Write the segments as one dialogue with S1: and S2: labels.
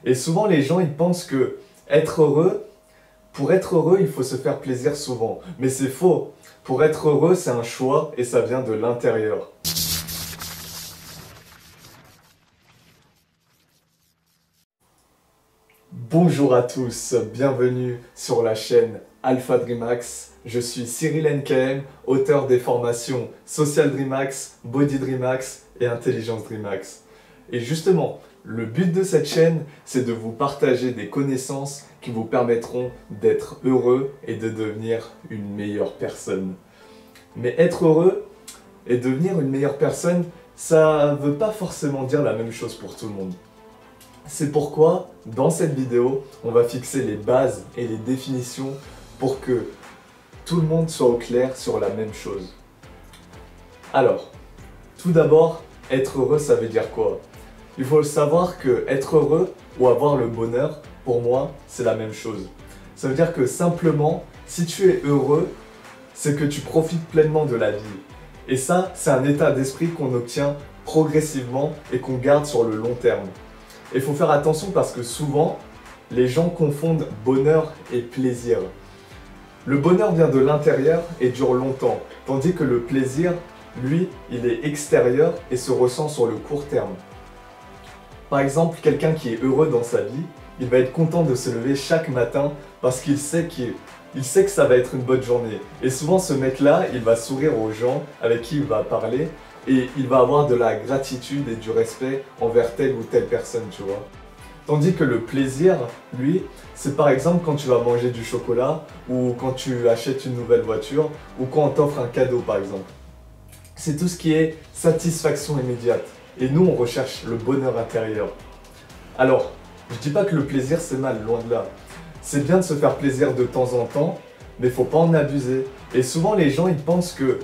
S1: Et souvent les gens ils pensent que pour être heureux, il faut se faire plaisir souvent. Mais c'est faux. Pour être heureux, c'est un choix et ça vient de l'intérieur. Bonjour à tous, bienvenue sur la chaîne Alpha DreamHacks. Je suis Cyril NKM, auteur des formations Social DreamHacks, Body DreamHacks et Intelligence DreamHacks. Et justement, le but de cette chaîne, c'est de vous partager des connaissances qui vous permettront d'être heureux et de devenir une meilleure personne. Mais être heureux et devenir une meilleure personne, ça ne veut pas forcément dire la même chose pour tout le monde. C'est pourquoi, dans cette vidéo, on va fixer les bases et les définitions pour que tout le monde soit au clair sur la même chose. Alors, tout d'abord, être heureux, ça veut dire quoi? Il faut savoir que être heureux ou avoir le bonheur, pour moi, c'est la même chose. Ça veut dire que simplement, si tu es heureux, c'est que tu profites pleinement de la vie. Et ça, c'est un état d'esprit qu'on obtient progressivement et qu'on garde sur le long terme. Il faut faire attention parce que souvent, les gens confondent bonheur et plaisir. Le bonheur vient de l'intérieur et dure longtemps, tandis que le plaisir, lui, il est extérieur et se ressent sur le court terme. Par exemple, quelqu'un qui est heureux dans sa vie, il va être content de se lever chaque matin parce qu'il sait que ça va être une bonne journée. Et souvent, ce mec-là, il va sourire aux gens avec qui il va parler et il va avoir de la gratitude et du respect envers telle ou telle personne, tu vois. Tandis que le plaisir, lui, c'est par exemple quand tu vas manger du chocolat ou quand tu achètes une nouvelle voiture ou quand on t'offre un cadeau, par exemple. C'est tout ce qui est satisfaction immédiate. Et nous, on recherche le bonheur intérieur. Alors, je dis pas que le plaisir c'est mal, loin de là. C'est bien de se faire plaisir de temps en temps, mais faut pas en abuser. Et souvent les gens ils pensent que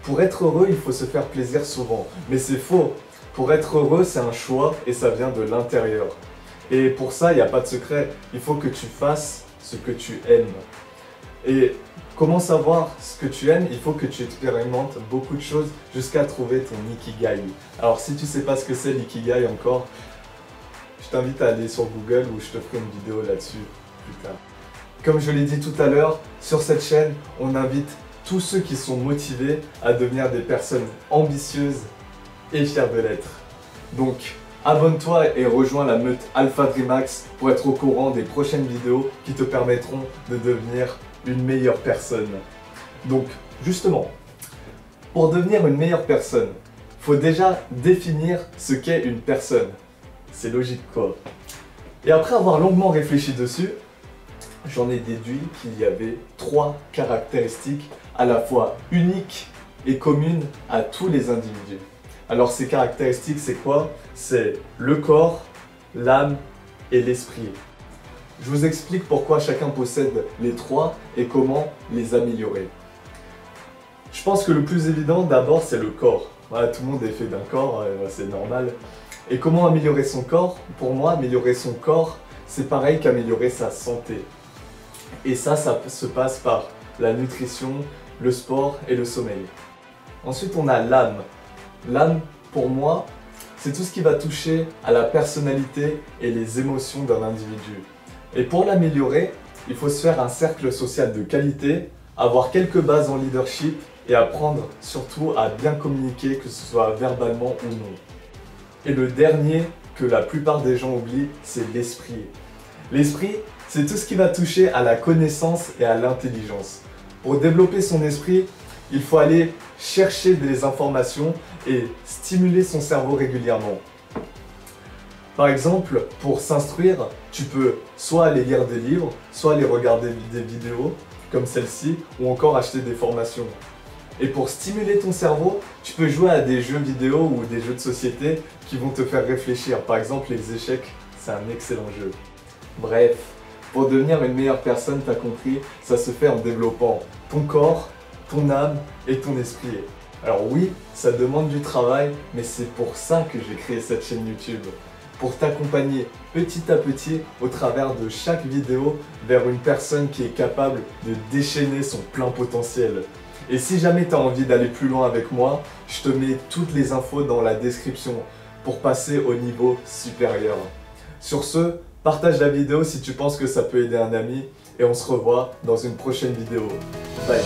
S1: pour être heureux, il faut se faire plaisir souvent. Mais c'est faux. Pour être heureux, c'est un choix et ça vient de l'intérieur. Et pour ça, il n'y a pas de secret. Il faut que tu fasses ce que tu aimes. Et comment savoir ce que tu aimes? Il faut que tu expérimentes beaucoup de choses jusqu'à trouver ton Ikigai. Alors si tu sais pas ce que c'est l'Ikigai encore, je t'invite à aller sur Google ou je te ferai une vidéo là-dessus plus tard. Comme je l'ai dit tout à l'heure, sur cette chaîne, on invite tous ceux qui sont motivés à devenir des personnes ambitieuses et fières de l'être. Donc, abonne-toi et rejoins la meute Alpha DreamHacks pour être au courant des prochaines vidéos qui te permettront de devenir une meilleure personne. Donc, justement, pour devenir une meilleure personne, il faut déjà définir ce qu'est une personne. C'est logique quoi. Et après avoir longuement réfléchi dessus, j'en ai déduit qu'il y avait 3 caractéristiques à la fois uniques et communes à tous les individus. Alors ces caractéristiques c'est quoi? C'est le corps, l'âme et l'esprit. Je vous explique pourquoi chacun possède les 3 et comment les améliorer. Je pense que le plus évident d'abord c'est le corps. Voilà, tout le monde est fait d'un corps, c'est normal. Et comment améliorer son corps? Pour moi, améliorer son corps, c'est pareil qu'améliorer sa santé. Et ça se passe par la nutrition, le sport et le sommeil. Ensuite, on a l'âme. L'âme, pour moi, c'est tout ce qui va toucher à la personnalité et les émotions d'un individu. Et pour l'améliorer, il faut se faire un cercle social de qualité, avoir quelques bases en leadership et apprendre surtout à bien communiquer, que ce soit verbalement ou non. Et le dernier que la plupart des gens oublient, c'est l'esprit. L'esprit, c'est tout ce qui va toucher à la connaissance et à l'intelligence. Pour développer son esprit, il faut aller chercher des informations et stimuler son cerveau régulièrement. Par exemple, pour s'instruire, tu peux soit aller lire des livres, soit aller regarder des vidéos comme celle-ci, ou encore acheter des formations. Et pour stimuler ton cerveau, tu peux jouer à des jeux vidéo ou des jeux de société qui vont te faire réfléchir. Par exemple, les échecs, c'est un excellent jeu. Bref, pour devenir une meilleure personne, t'as compris, ça se fait en développant ton corps, ton âme et ton esprit. Alors oui, ça demande du travail, mais c'est pour ça que j'ai créé cette chaîne YouTube. Pour t'accompagner petit à petit au travers de chaque vidéo vers une personne qui est capable de déchaîner son plein potentiel. Et si jamais tu as envie d'aller plus loin avec moi, je te mets toutes les infos dans la description pour passer au niveau supérieur. Sur ce, partage la vidéo si tu penses que ça peut aider un ami et on se revoit dans une prochaine vidéo. Bye.